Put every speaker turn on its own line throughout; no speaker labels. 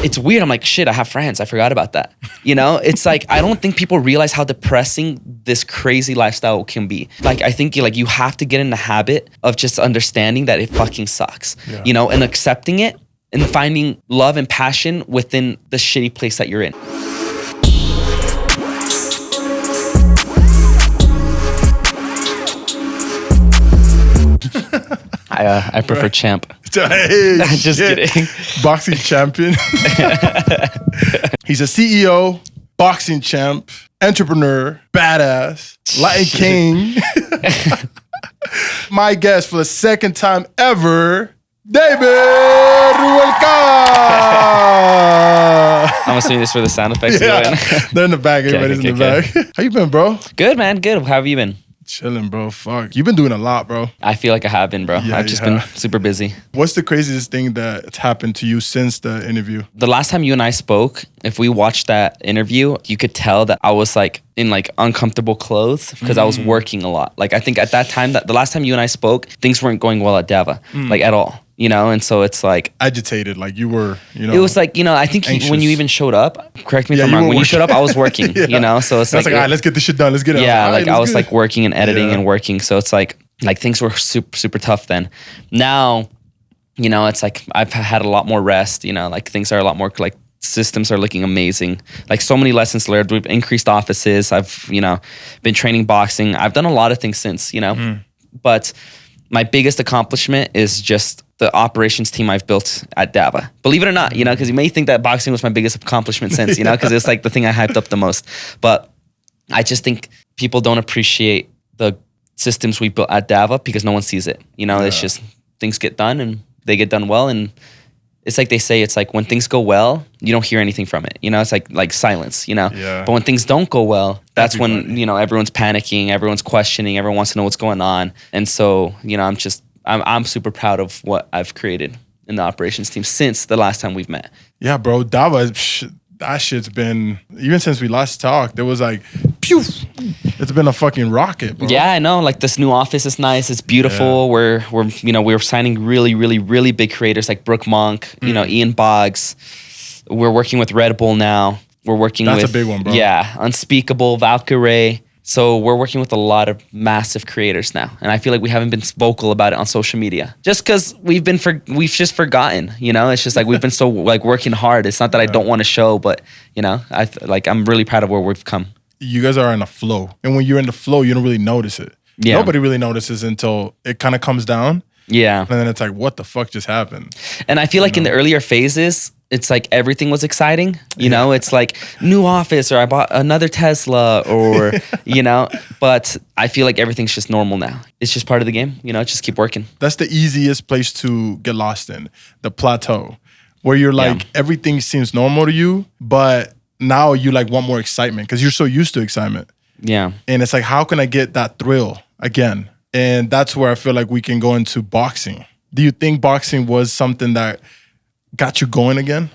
it's weird. I'm like, shit, I have friends. I forgot about that. You know, it's like, I don't think people realize how depressing this crazy lifestyle can be. Like, I think like you have to get in the habit of just understanding that it fucking sucks, you know, and accepting it and finding love and passion within the shitty place that you're in. I prefer champ.
Hey,
just kidding.
Boxing champion. He's a CEO, boxing champ, entrepreneur, badass, Latin king. My guest for the second time ever, David Ruvalcaba.
I'm assuming this for the sound effects.
Yeah, they're in the back. Everybody's in the back. How you been, bro?
Good, man. Good. How have you been?
Chilling, bro. Fuck. You've been doing a lot, bro.
I feel like I have been, bro.
Yeah,
I've just been super busy.
What's the craziest thing that's happened to you since the interview?
The last time you and I spoke, if we watched that interview, you could tell that I was like in like uncomfortable clothes because I was working a lot. Like I think at that time, that the last time you and I spoke, things weren't going well at Dava, like at all. You know, and so it's like
agitated, like you were, you know.
It was like, you know, I think when you even showed up, correct me if I'm wrong, when you showed up, I was working, you know, so it's like,
all right, let's get this shit done, let's get it.
Yeah,
All
like
right,
I was like working and editing and working, so it's like things were super, super tough then. Now, you know, it's like I've had a lot more rest, you know, like things are a lot more like systems are looking amazing. Like so many lessons learned. We've increased offices. I've, you know, been training boxing. I've done a lot of things since, you know, but my biggest accomplishment is just the operations team I've built at Dava. Believe it or not, you know, because you may think that boxing was my biggest accomplishment since, you know, because it's like the thing I hyped up the most. But I just think people don't appreciate the systems we built at Dava because no one sees it. You know, it's just things get done and they get done well. And it's like they say, it's like when things go well, you don't hear anything from it. You know, it's like silence, you know.
Yeah.
But when things don't go well, that's when, you know, everyone's panicking, everyone's questioning, everyone wants to know what's going on. And so, you know, I'm super proud of what I've created in the operations team since the last time we've met.
Yeah, bro. Dava, that shit's been, even since we last talked, there was like, pew! It's been a fucking rocket, bro.
Yeah, I know. Like this new office is nice. It's beautiful. Yeah. We're signing really, really, really big creators like Brooke Monk, you know, Ian Boggs. We're working with Red Bull now. We're working with...
That's a big one, bro.
Yeah. Unspeakable, Valkyrie. So we're working with a lot of massive creators now. And I feel like we haven't been vocal about it on social media. Just because we've just forgotten, you know? It's just like we've been so like working hard. It's not that I don't want to show, but you know, I'm really proud of where we've come.
You guys are in a flow. And when you're in the flow, you don't really notice it. Yeah. Nobody really notices until it kind of comes down. Yeah. And then it's like, what the fuck just happened?
And I feel like in the earlier phases, it's like everything was exciting. You know, it's like new office or I bought another Tesla or, you know, but I feel like everything's just normal now. It's just part of the game, you know, just keep working.
That's the easiest place to get lost in, the plateau, where you're like, everything seems normal to you, but now you like want more excitement because you're so used to excitement. Yeah. And it's like, how can I get that thrill again? And that's where I feel like we can go into boxing. Do you think boxing was something that got you going again?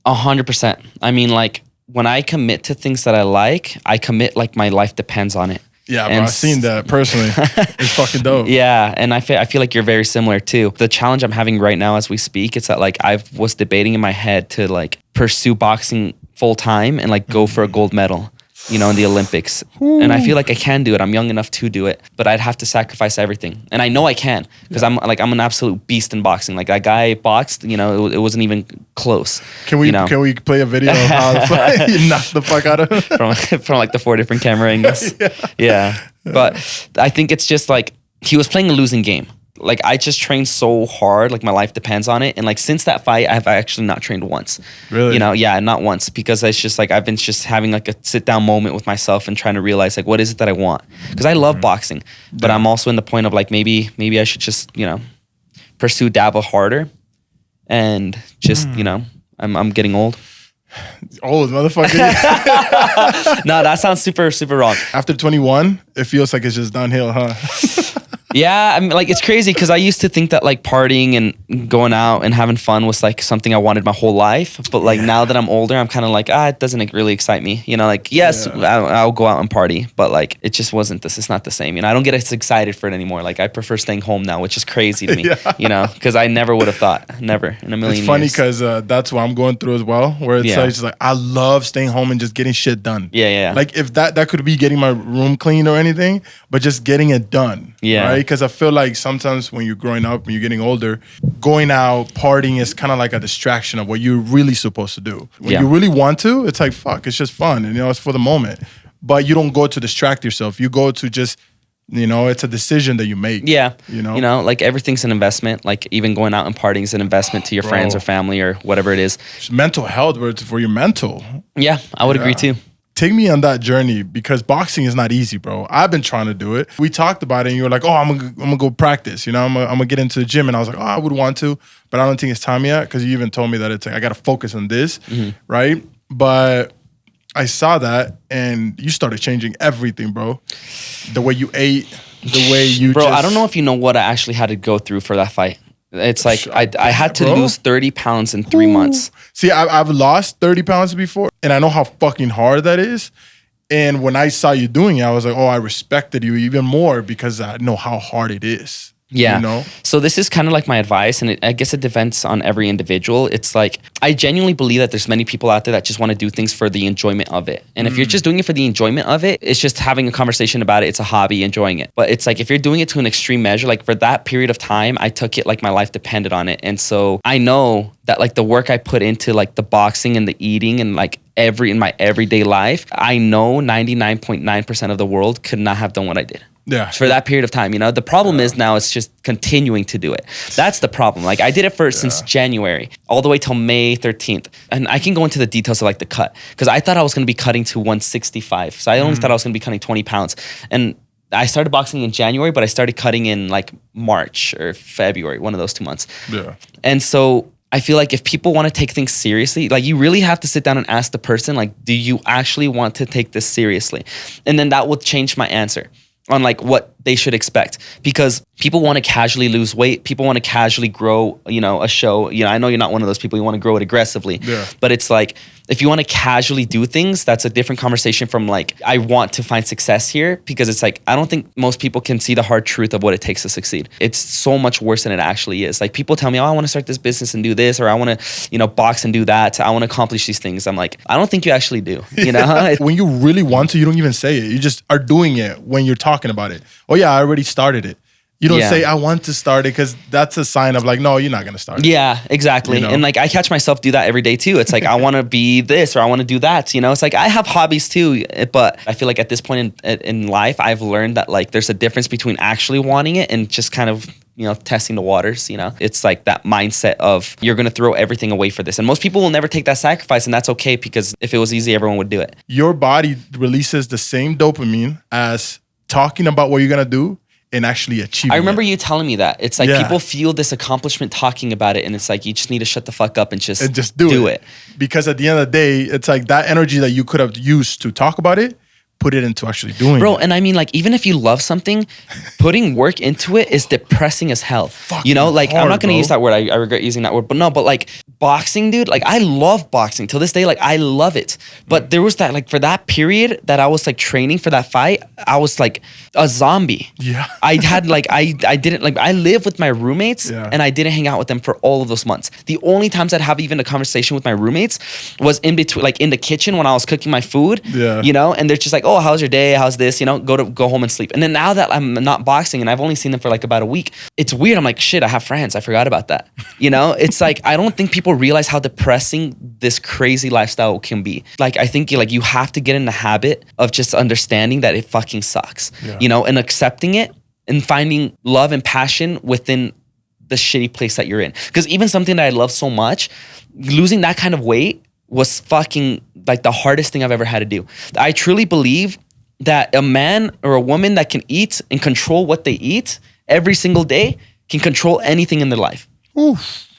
100%. I mean, like when I commit to things that I commit like my life depends on it.
Yeah, bro, I've seen that personally. It's fucking dope.
Yeah, and I feel like you're very similar too. The challenge I'm having right now as we speak, it's that like I was debating in my head to like pursue boxing full time and like go for a gold medal, you know, in the Olympics. Ooh. And I feel like I can do it. I'm young enough to do it, but I'd have to sacrifice everything. And I know I can because I'm an absolute beast in boxing. Like that guy boxed, you know, it wasn't even close.
Can we play a video of how you knocked the fuck out of him?
from like the 4 different camera angles. Yeah. But I think it's just like he was playing a losing game. Like I just trained so hard, like my life depends on it. And like since that fight, I've actually not trained once. Really? You know, yeah, not once, because it's just like I've been just having like a sit down moment with myself and trying to realize like what is it that I want? Because I love boxing, but I'm also in the point of like maybe I should just, you know, pursue Dava harder and just, you know, I'm getting old.
Old motherfucker.
No, that sounds super, super wrong.
After 21, it feels like it's just downhill, huh?
Yeah, I mean, like, it's crazy because I used to think that like partying and going out and having fun was like something I wanted my whole life. But like now that I'm older, I'm kind of like, it doesn't like, really excite me. You know, like, yes, I'll go out and party, but like it just wasn't this. It's not the same. You know, I don't get as excited for it anymore. Like I prefer staying home now, which is crazy to me. You know, because I never would have thought, never in a million years.
It's funny because that's what I'm going through as well, where it's like, just like I love staying home and just getting shit done.
Yeah.
Like if that could be getting my room clean or anything, but just getting it done.
Yeah.
Right? Because I feel like sometimes when you're growing up, when you're getting older, going out, partying is kind of like a distraction of what you're really supposed to do. When you really want to, it's like, fuck, it's just fun. And, you know, it's for the moment. But you don't go to distract yourself. You go to just, you know, it's a decision that you make.
Yeah.
You know,
like everything's an investment. Like even going out and partying is an investment to your friends or family or whatever it is.
It's mental health, but it's for your mental.
Yeah, I would agree too.
Take me on that journey because boxing is not easy, bro. I've been trying to do it. We talked about it and you were like, oh, I'm gonna go practice. You know, I'm gonna get into the gym. And I was like, oh, I would want to, but I don't think it's time yet because you even told me that it's like, I got to focus on this, right? But I saw that and you started changing everything, bro. The way you ate, the way you
I don't know if you know what I actually had to go through for that fight. It's like I had to lose 30 pounds in 3 months.
See, I've lost 30 pounds before, and I know how fucking hard that is. And when I saw you doing it, I was like, oh, I respected you even more because I know how hard it is.
Yeah.
You know?
So this is kind of like my advice, and I guess it depends on every individual. It's like, I genuinely believe that there's many people out there that just want to do things for the enjoyment of it. And if you're just doing it for the enjoyment of it, it's just having a conversation about it. It's a hobby, enjoying it. But it's like, if you're doing it to an extreme measure, like for that period of time, I took it like my life depended on it. And so I know that like the work I put into like the boxing and the eating and like in my everyday life, I know 99.9% of the world could not have done what I did.
Yeah.
For that period of time, you know, the problem is now it's just continuing to do it. That's the problem. Like I did it since January all the way till May 13th. And I can go into the details of like the cut because I thought I was going to be cutting to 165. So I only thought I was going to be cutting 20 pounds. And I started boxing in January, but I started cutting in like March or February, one of those 2 months.
Yeah.
And so I feel like if people want to take things seriously, like you really have to sit down and ask the person, like, do you actually want to take this seriously? And then that will change my answer on like what they should expect, because people want to casually lose weight. People want to casually grow, you know, a show. You know, I know you're not one of those people. You want to grow it aggressively, but it's like, if you want to casually do things, that's a different conversation from like, I want to find success here, because it's like, I don't think most people can see the hard truth of what it takes to succeed. It's so much worse than it actually is. Like people tell me, oh, I want to start this business and do this, or I want to, you know, box and do that. I want to accomplish these things. I'm like, I don't think you actually do, you know?
When you really want to, you don't even say it. You just are doing it when you're talking about it. Oh yeah, I already started it. You don't say, I want to start it, because that's a sign of like, no, you're not going to start it.
Yeah, exactly. You know? And like, I catch myself do that every day too. It's like, I want to be this, or I want to do that. You know, it's like, I have hobbies too, but I feel like at this point in life, I've learned that like, there's a difference between actually wanting it and just kind of, you know, testing the waters. You know, it's like that mindset of you're going to throw everything away for this. And most people will never take that sacrifice, and that's okay, because if it was easy, everyone would do it.
Your body releases the same dopamine as talking about what you're going to do and actually achieving it.
I remember you telling me that. It's like people feel this accomplishment talking about it, and it's like you just need to shut the fuck up and just do it.
Because at the end of the day, it's like that energy that you could have used to talk about it, put it into actually doing it.
And I mean, like, even if you love something, putting work into it is depressing as hell. You know, like, I'm not going to use that word. I regret using that word. But no, but like boxing, dude, like I love boxing. Till this day, like I love it. But there was that, like, for that period that I was like training for that fight, I was like a zombie.
Yeah.
I had like, I didn't, like, I lived with my roommates and I didn't hang out with them for all of those months. The only times I'd have even a conversation with my roommates was in between, like in the kitchen when I was cooking my food, you know, and they're just like, oh, how's your day? How's this? You know, go home and sleep. And then now that I'm not boxing and I've only seen them for like about a week, it's weird. I'm like, shit, I have friends. I forgot about that. You know, it's like, I don't think people realize how depressing this crazy lifestyle can be. Like, I think like you have to get in the habit of just understanding that it fucking sucks, you know, and accepting it and finding love and passion within the shitty place that you're in. Because even something that I love so much, losing that kind of weight was fucking like the hardest thing I've ever had to do. I truly believe that a man or a woman that can eat and control what they eat every single day can control anything in their life.
Oof.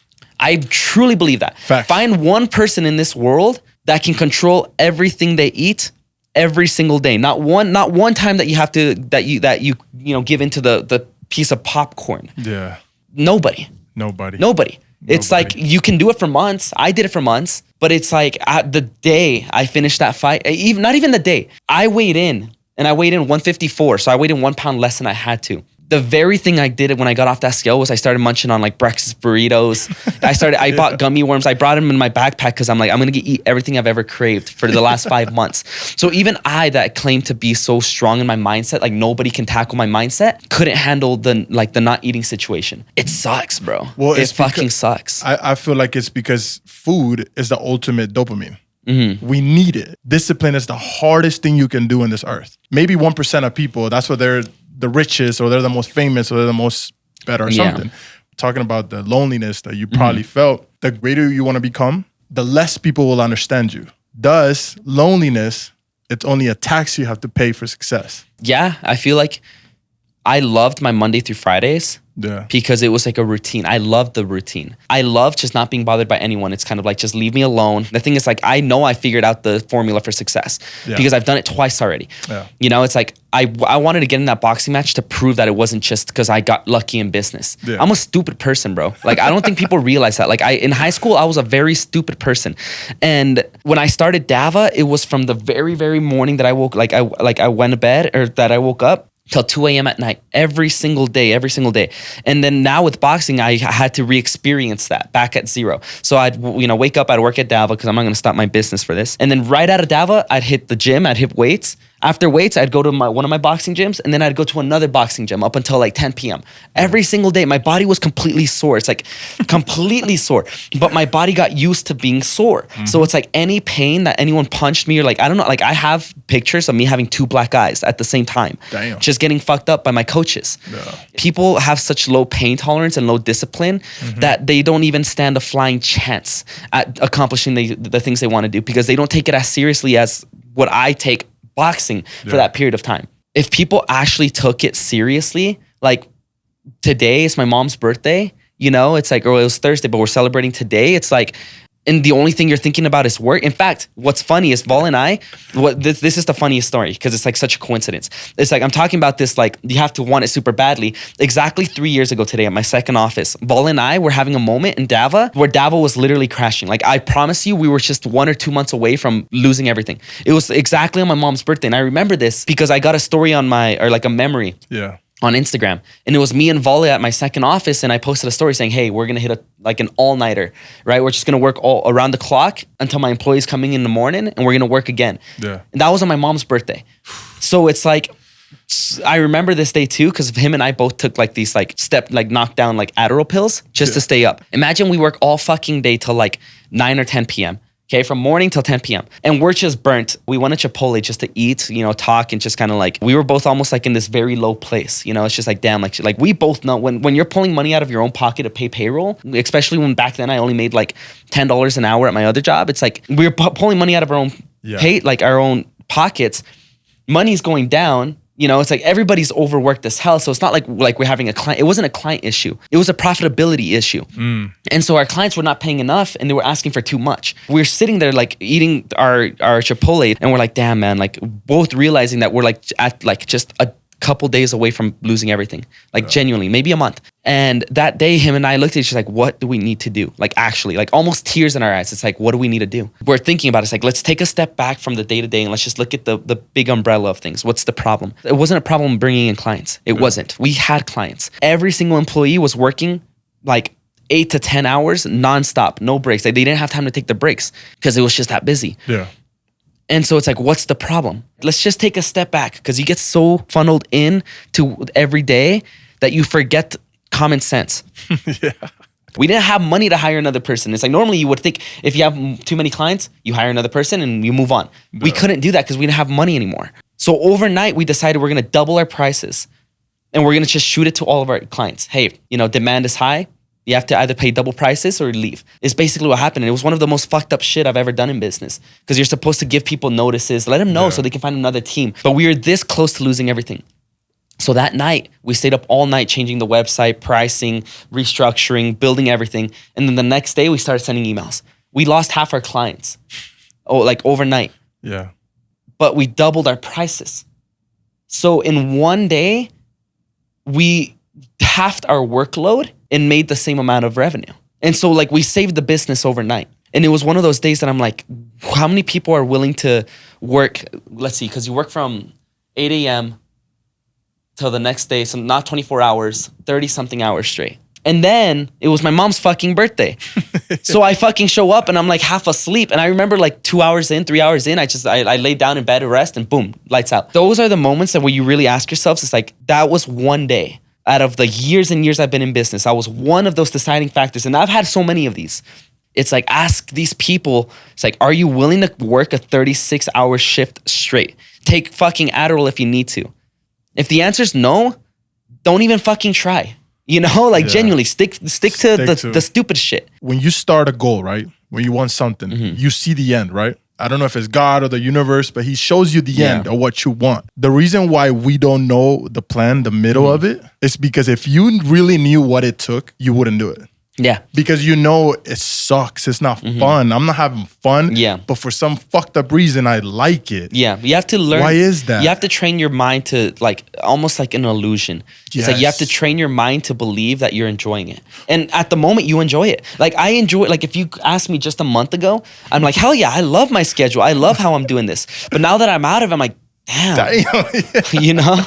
I truly believe that.
Facts.
Find one person in this world that can control everything they eat every single day. Not one time that you have to, that you know, give into the piece of popcorn.
Yeah.
Nobody. It's like you can do it for months. I did it for months, but it's like the day I finished that fight, not even the day, I weighed in 154. So I weighed in 1 pound less than I had to. The very thing I did when I got off that scale was I started munching on like breakfast burritos. I bought gummy worms. I brought them in my backpack because I'm like, I'm going to eat everything I've ever craved for the last 5 months. So even I that claimed to be so strong in my mindset, like nobody can tackle my mindset, couldn't handle the not eating situation. It sucks, bro. Well, it fucking sucks.
I feel like it's because food is the ultimate dopamine. Mm-hmm. We need it. Discipline is the hardest thing you can do on this earth. Maybe 1% of people, that's what they're the richest, or they're the most famous, or they're the most better, or something. Talking about the loneliness that you probably felt, the greater you want to become, the less people will understand you. Thus, loneliness, it's only a tax you have to pay for success.
Yeah, I feel like I loved my Monday through Fridays. Yeah. Because it was like a routine. I loved the routine. I love just not being bothered by anyone. It's kind of like, just leave me alone. The thing is, like, I know I figured out the formula for success because I've done it twice already. Yeah. You know, it's like, I wanted to get in that boxing match to prove that it wasn't just because I got lucky in business. Yeah. I'm a stupid person, bro. Like, I don't think people realize that. Like, in high school, I was a very stupid person. And when I started Dava, it was from the very, very morning that I woke, I went to bed, or that I woke up, till 2 a.m. at night, every single day. And then now with boxing, I had to re-experience that back at zero. So I'd, wake up, I'd work at Dava because I'm not going to stop my business for this. And then right out of Dava, I'd hit the gym, I'd hit weights. After weights, I'd go to one of my boxing gyms, and then I'd go to another boxing gym up until like 10 p.m. Every single day, my body was completely sore. It's like completely sore, but my body got used to being sore. Mm-hmm. So it's like any pain that anyone punched me, or like, I don't know, like I have pictures of me having 2 black eyes at the same time. Damn. Just getting fucked up by my coaches. Yeah. People have such low pain tolerance and low discipline that they don't even stand a flying chance at accomplishing the things they want to do, because they don't take it as seriously as what I take boxing for that period of time. If people actually took it seriously, like today is my mom's birthday, it's like, or it was Thursday, but we're celebrating today. It's like, and the only thing you're thinking about is work. In fact, what's funny is Vol and I, this is the funniest story because it's like such a coincidence. It's like, I'm talking about this, like you have to want it super badly. Exactly 3 years ago today at my second office, Vol and I were having a moment in Dava where Dava was literally crashing. Like, I promise you, we were just 1 or 2 months away from losing everything. It was exactly on my mom's birthday. And I remember this because I got a story on a memory. Yeah. On Instagram, and it was me and Volley at my second office, and I posted a story saying, hey, we're gonna hit an all-nighter, right? We're just gonna work all around the clock until my employee's coming in the morning, and we're gonna work again. Yeah. And that was on my mom's birthday. So it's like, I remember this day too, because him and I both took like these knockdown like Adderall pills just to stay up. Imagine we work all fucking day till like 9 or 10 p.m. Okay, from morning till 10 p.m. And we're just burnt. We went to Chipotle just to eat, talk, and just kind of like, we were both almost like in this very low place. It's just like, damn, like we both know when you're pulling money out of your own pocket to pay payroll, especially when back then I only made like $10 an hour at my other job. It's like, we're pulling money out of our own pay, like our own pockets. Money's going down. It's like everybody's overworked as hell. So it's not like we're having a client. It wasn't a client issue. It was a profitability issue. And so our clients were not paying enough, and they were asking for too much. We're sitting there like eating our Chipotle, and we're like, damn, man, like both realizing that we're like at like just a couple days away from losing everything, like genuinely, maybe a month. And that day, him and I looked at each other like, what do we need to do? Like, actually, like almost tears in our eyes. It's like, what do we need to do? We're thinking about it. It's like, let's take a step back from the day to day and let's just look at the big umbrella of things. What's the problem? It wasn't a problem bringing in clients. It wasn't. We had clients. Every single employee was working like 8 to 10 hours nonstop, no breaks. Like, they didn't have time to take the breaks because it was just that busy. Yeah. And so it's like, what's the problem? Let's just take a step back, because you get so funneled in to every day that you forget common sense. Yeah. We didn't have money to hire another person. It's like, normally you would think if you have too many clients, you hire another person and you move on. Yeah. We couldn't do that because we didn't have money anymore. So overnight, we decided we're going to double our prices, and we're going to just shoot it to all of our clients. Hey, demand is high. You have to either pay double prices or leave. It's basically what happened. And it was one of the most fucked up shit I've ever done in business, because you're supposed to give people notices, let them know so they can find another team. But we were this close to losing everything. So that night, we stayed up all night changing the website, pricing, restructuring, building everything. And then the next day, we started sending emails. We lost half our clients, overnight. Yeah. But we doubled our prices. So in one day, we halved our workload and made the same amount of revenue. And so like we saved the business overnight. And it was one of those days that I'm like, how many people are willing to work? Let's see, because you work from 8 a.m. till the next day, so not 24 hours, 30 something hours straight. And then it was my mom's fucking birthday. So I fucking show up and I'm like half asleep. And I remember like 2 hours in, 3 hours in, I laid down in bed to rest and boom, lights out. Those are the moments that where you really ask yourselves, it's like, that was one day out of the years and years I've been in business. I was one of those deciding factors. And I've had so many of these. It's like, ask these people, it's like, are you willing to work a 36-hour shift straight? Take fucking Adderall if you need to. If the answer is no, don't even fucking try. You know, like genuinely stick to the stupid shit.
When you start a goal, right? When you want something, you see the end, right? I don't know if it's God or the universe, but he shows you the end of what you want. The reason why we don't know the plan, the middle of it, is because if you really knew what it took, you wouldn't do it.
Yeah.
Because you know it sucks. It's not fun. I'm not having fun.
Yeah.
But for some fucked up reason, I like it.
Yeah. You have to learn.
Why is that?
You have to train your mind to like, almost like an illusion. It's like you have to train your mind to believe that you're enjoying it. And at the moment you enjoy it. Like I enjoy it. Like if you asked me just a month ago, I'm like, hell yeah, I love my schedule. I love how I'm doing this. But now that I'm out of it, I'm like, damn. You know?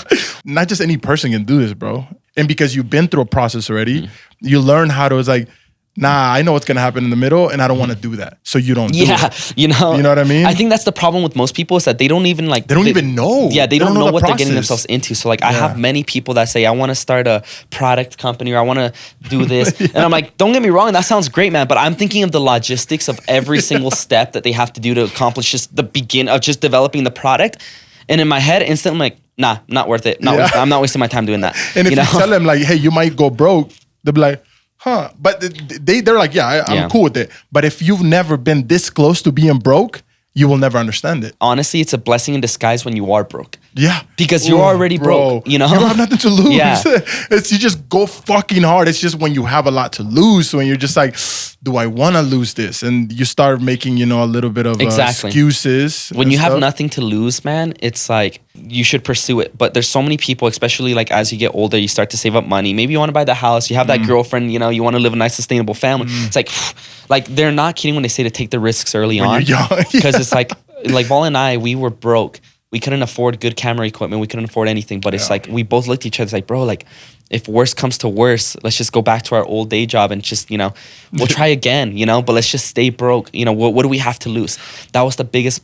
Not just any person can do this, bro. And because you've been through a process already, you learn how to, it's like, nah, I know what's going to happen in the middle and I don't want to do that. So you don't do it.
You know
what I mean?
I think that's the problem with most people is that they don't even like...
They don't even know.
Yeah, they don't know what
process.
they're getting themselves into. So like I have many people that say, I want to start a product company or I want to do this. And I'm like, don't get me wrong, that sounds great, man. But I'm thinking of the logistics of every single step that they have to do to accomplish just the begin of just developing the product. And in my head, instantly I'm like, nah, not worth it. I'm not wasting my time doing that.
And if you tell them like, hey, you might go broke, they'll be like, huh. But they're like, I'm cool with it. But if you've never been this close to being broke, you will never understand it.
Honestly, it's a blessing in disguise when you are broke.
Yeah.
Because you're already broke, you know?
You don't have nothing to lose.
Yeah.
You just go fucking hard. It's just when you have a lot to lose, when you're just like, do I want to lose this? And you start making, a little bit of excuses.
When you have nothing to lose, man, it's like, you should pursue it. But there's so many people, especially like as you get older, you start to save up money. Maybe you want to buy the house. You have that girlfriend, you want to live a nice, sustainable family. It's like they're not kidding when they say to take the risks early on. Because it's like Vol and I, we were broke. We couldn't afford good camera equipment. We couldn't afford anything. But it's like, we both looked at each other like, bro, like if worse comes to worse, let's just go back to our old day job and just, we'll try again, but let's just stay broke. What do we have to lose? That was the biggest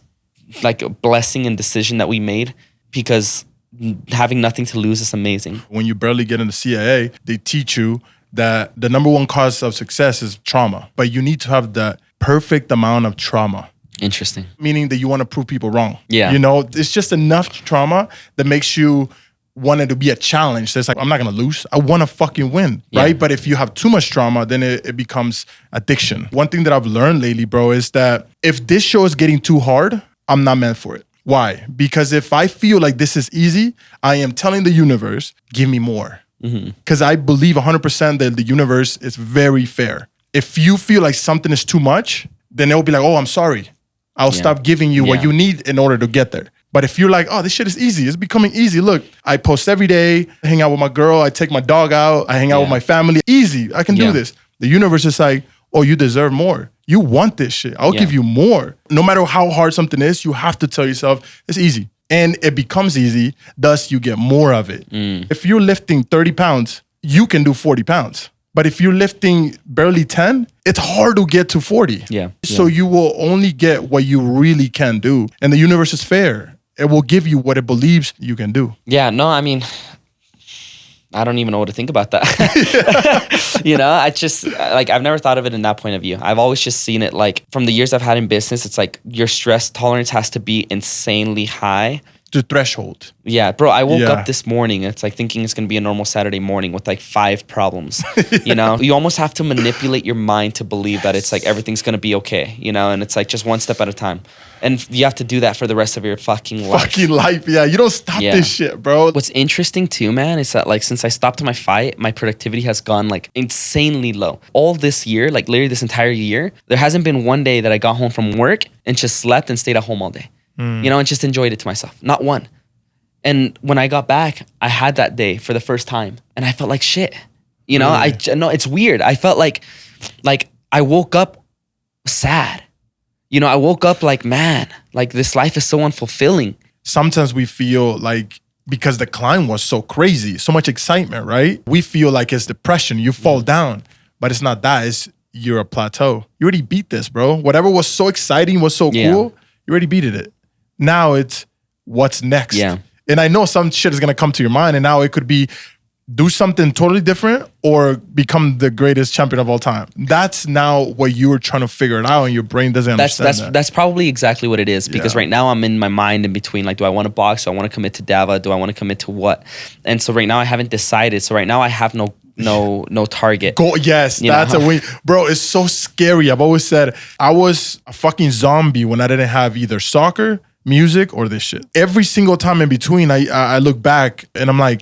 like blessing and decision that we made, because having nothing to lose is amazing.
When you barely get into CIA, they teach you that the number one cause of success is trauma, but you need to have the perfect amount of trauma.
Interesting.
Meaning that you want to prove people wrong.
Yeah.
It's just enough trauma that makes you want it to be a challenge. So it's like, I'm not going to lose. I want to fucking win, right? But if you have too much trauma, then it becomes addiction. One thing that I've learned lately, bro, is that if this show is getting too hard, I'm not meant for it. Why? Because if I feel like this is easy, I am telling the universe, give me more. Because I believe 100% that the universe is very fair. If you feel like something is too much, then it'll be like, oh, I'm sorry. I'll stop giving you what you need in order to get there. But if you're like, oh, this shit is easy. It's becoming easy. Look, I post every day, I hang out with my girl, I take my dog out, I hang out with my family. Easy. I can do this. The universe is like, oh, you deserve more. You want this shit. I'll give you more. No matter how hard something is, you have to tell yourself it's easy. And it becomes easy. Thus, you get more of it. If you're lifting 30 pounds, you can do 40 pounds. But if you're lifting barely 10, it's hard to get to 40. So you will only get what you really can do. And the universe is fair. It will give you what it believes you can do.
Yeah, no, I mean, I don't even know what to think about that. I just, I've never thought of it in that point of view. I've always just seen it like, from the years I've had in business, it's like your stress tolerance has to be insanely high.
The threshold.
Yeah, bro, I woke up this morning. It's like thinking it's going to be a normal Saturday morning with like 5 problems. You almost have to manipulate your mind to believe that it's like everything's going to be okay, and it's like just one step at a time. And you have to do that for the rest of your fucking life.
Yeah. You don't stop this shit, bro.
What's interesting too, man, is that like since I stopped my fight, my productivity has gone like insanely low. All this year, like literally this entire year, there hasn't been one day that I got home from work and just slept and stayed at home all day. And just enjoyed it to myself. Not one. And when I got back, I had that day for the first time. And I felt like shit. You know, no, it's weird. I felt like I woke up sad. You know, I woke up like, man, like this life is so unfulfilling.
Sometimes we feel like because the climb was so crazy, so much excitement, right? We feel like it's depression. You fall down, but it's not that. It's you're a plateau. You already beat this, bro. Whatever was so exciting, was so cool, you already beat it. Now it's what's next.
Yeah.
And I know some shit is going to come to your mind, and now it could be do something totally different or become the greatest champion of all time. That's now what you're trying to figure it out, and your brain doesn't understand that.
That's probably exactly what it is, because right now I'm in my mind in between, like, do I want to box? Do I want to commit to dava? Do I want to commit to what? And so right now I haven't decided. So right now I have no target.
Yes, that's a win. Bro, it's so scary. I've always said I was a fucking zombie when I didn't have either soccer, music, or this shit. Every single time in between, I look back and I'm like,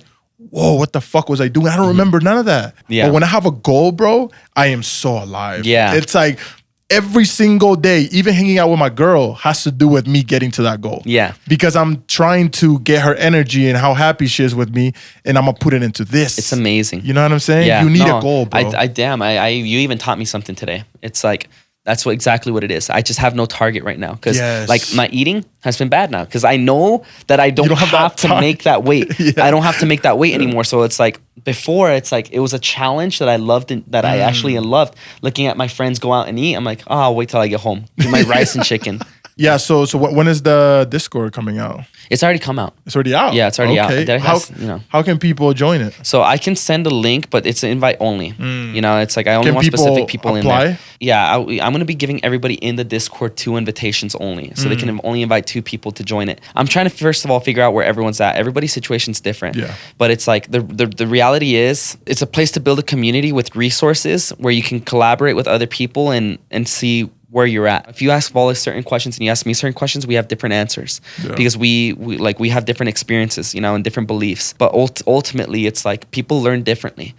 whoa, what the fuck was I doing? I don't remember none of that. Yeah. But when I have a goal, bro, I am so alive.
Yeah.
It's like every single day, even hanging out with my girl has to do with me getting to that goal.
Yeah.
Because I'm trying to get her energy and how happy she is with me, and I'm going to put it into this.
It's amazing.
You know what I'm saying?
Yeah.
You need a goal, bro.
You even taught me something today. It's like, that's exactly what it is. I just have no target right now because like my eating has been bad now because I know that I don't have to make that weight. I don't have to make that weight anymore. So it's like before, it's like it was a challenge that I loved and that I actually loved. Looking at my friends go out and eat, I'm like, oh, I'll wait till I get home. Do my rice and chicken.
Yeah. So when is the Discord coming out?
It's already come out.
It's already out?
Yeah, it's already out.
How can people join it?
So I can send a link, but it's an invite only. You know, it's like I only want specific people in there. Yeah, I'm going to be giving everybody in the Discord 2 invitations only. So they can only invite 2 people to join it. I'm trying to first of all figure out where everyone's at. Everybody's situation's different. Yeah. But it's like the reality is it's a place to build a community with resources where you can collaborate with other people and see where you're at. If you ask Wallace certain questions and you ask me certain questions, we have different answers because we have different experiences, you know, and different beliefs. But ultimately, it's like people learn differently,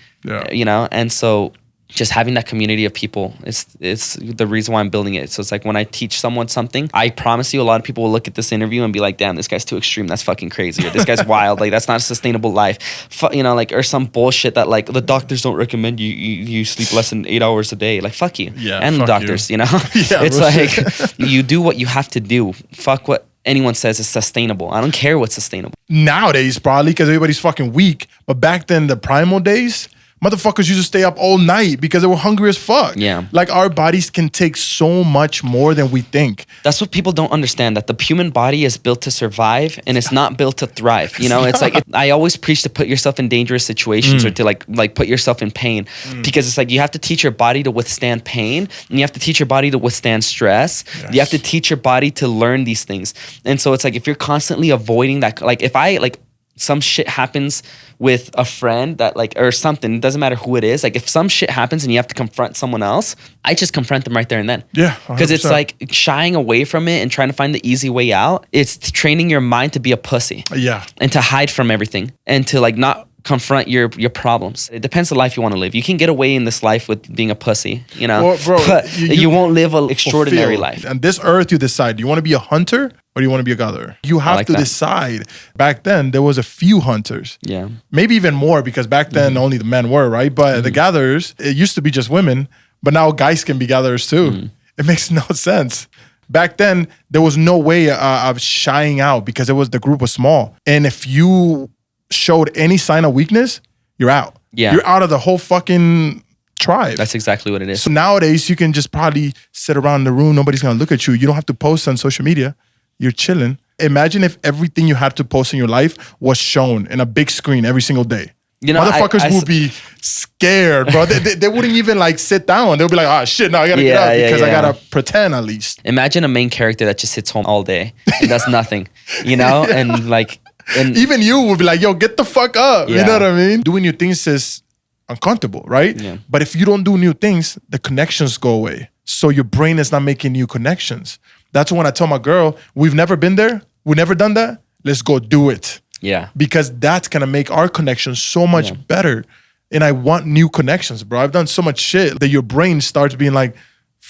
you know, and so just having that community of people is the reason why I'm building it. So it's like when I teach someone something, I promise you a lot of people will look at this interview and be like, damn, this guy's too extreme. That's fucking crazy. Or this guy's wild. Like, that's not a sustainable life. You know, like, or some bullshit that like the doctors don't recommend you sleep less than 8 hours a day. Like, fuck you. Yeah, and the doctors, you know? It's like, you do what you have to do. Fuck what anyone says is sustainable. I don't care what's sustainable.
Nowadays, probably, because everybody's fucking weak. But back then, the primal days, motherfuckers used to stay up all night because they were hungry as fuck. Yeah. Like, our bodies can take so much more than we think.
That's what people don't understand, that the human body is built to survive and it's not built to thrive. You know, it's like, I always preach to put yourself in dangerous situations or to like put yourself in pain because it's like you have to teach your body to withstand pain and you have to teach your body to withstand stress. Yes. You have to teach your body to learn these things. And so it's like, if you're constantly avoiding that, like if I like, some shit happens with a friend that like, or something, it doesn't matter who it is. Like if some shit happens and you have to confront someone else, I just confront them right there and then. Yeah. Because it's like shying away from it and trying to find the easy way out. It's training your mind to be a pussy. Yeah. And to hide from everything and to like not confront your problems. It depends the life you want to live. You can get away in this life with being a pussy, you know, well, bro, but you won't live an extraordinary life.
And this earth, you decide, do you want to be a hunter or do you want to be a gatherer? You have to decide. Back then, there was a few hunters. Yeah. Maybe even more because back then only the men were, right? But the gatherers, it used to be just women, but now guys can be gatherers too. It makes no sense. Back then, there was no way of shying out because it was the group was small. And if you showed any sign of weakness, you're out. Yeah. You're out of the whole fucking tribe.
That's exactly what it is.
So nowadays, you can just probably sit around in the room. Nobody's going to look at you. You don't have to post on social media. You're chilling. Imagine if everything you had to post in your life was shown in a big screen every single day. You know, motherfuckers would be scared, bro. They wouldn't even like sit down. They'll be like, oh shit, now I gotta get up because I gotta pretend at least.
Imagine a main character that just sits home all day and does nothing, you know? And like,
and even you would be like, yo, get the fuck up. You know what I mean? Doing new things is uncomfortable, right? Yeah. But if you don't do new things, the connections go away. So your brain is not making new connections. That's when I tell my girl, we've never been there. We've never done that. Let's go do it. Yeah. Because that's going to make our connection so much better. And I want new connections, bro. I've done so much shit that your brain starts being like,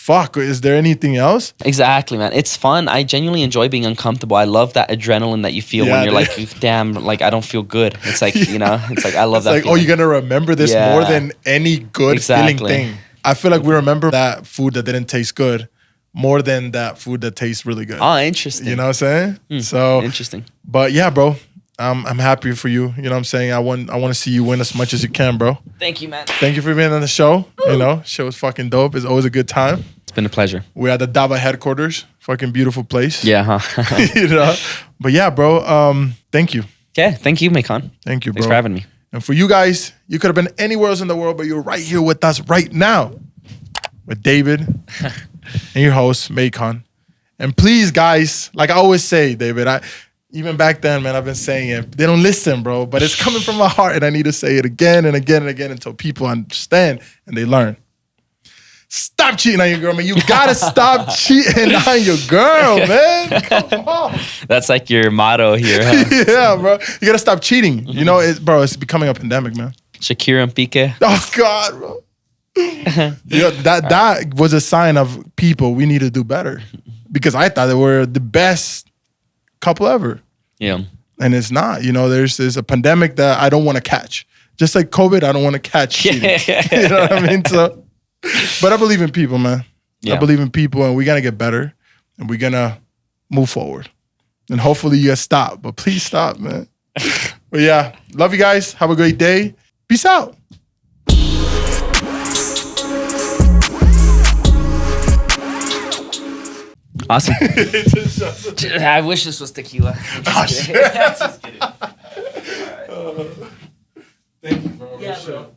fuck, is there anything else?
Exactly, man. It's fun. I genuinely enjoy being uncomfortable. I love that adrenaline that you feel when you're like, damn, like I don't feel good. It's like, you know, it's like I love that.
Like,
feeling.
oh, you're gonna remember this more than any good feeling thing. I feel like we remember that food that didn't taste good more than that food that tastes really good.
Oh, interesting.
You know what I'm saying? So
interesting.
But yeah, bro. I'm happy for you. You know what I'm saying? I want to see you win as much as you can, bro.
Thank you, man.
Thank you for being on the show. You know, show is fucking dope. It's always a good time.
It's been a pleasure.
We're at the Dava headquarters. Fucking beautiful place.
Yeah, huh?
You know? But yeah, bro, thank you.
Yeah, thank you, Maikon.
Thank you, bro.
Thanks for having me.
And for you guys, you could have been anywhere else in the world, but you're right here with us right now with David and your host, Maikon. And please, guys, like I always say, David, even back then, man, I've been saying it. They don't listen, bro, but it's coming from my heart, and I need to say it again and again and again until people understand and they learn. Stop cheating on your girl, man. You gotta stop cheating on your girl, man. Come on.
That's like your motto here, huh?
Yeah, bro. You gotta stop cheating. You know, it's becoming a pandemic, man.
Shakira and Pique.
Oh, God, bro. You know, that was a sign of people, we need to do better. Because I thought they were the best couple ever.
Yeah. And
it's not. You know, there's a pandemic that I don't want to catch. Just like COVID, I don't want to catch cheating. You know what I mean? So, but I believe in people, man. Yeah. I believe in people, and we're going to get better, and we're going to move forward. And hopefully you guys stop. But please stop, man. But yeah, love you guys. Have a great day. Peace out.
Awesome. I wish this was tequila.
Just kidding. Thank you, bro.
Yeah, bro.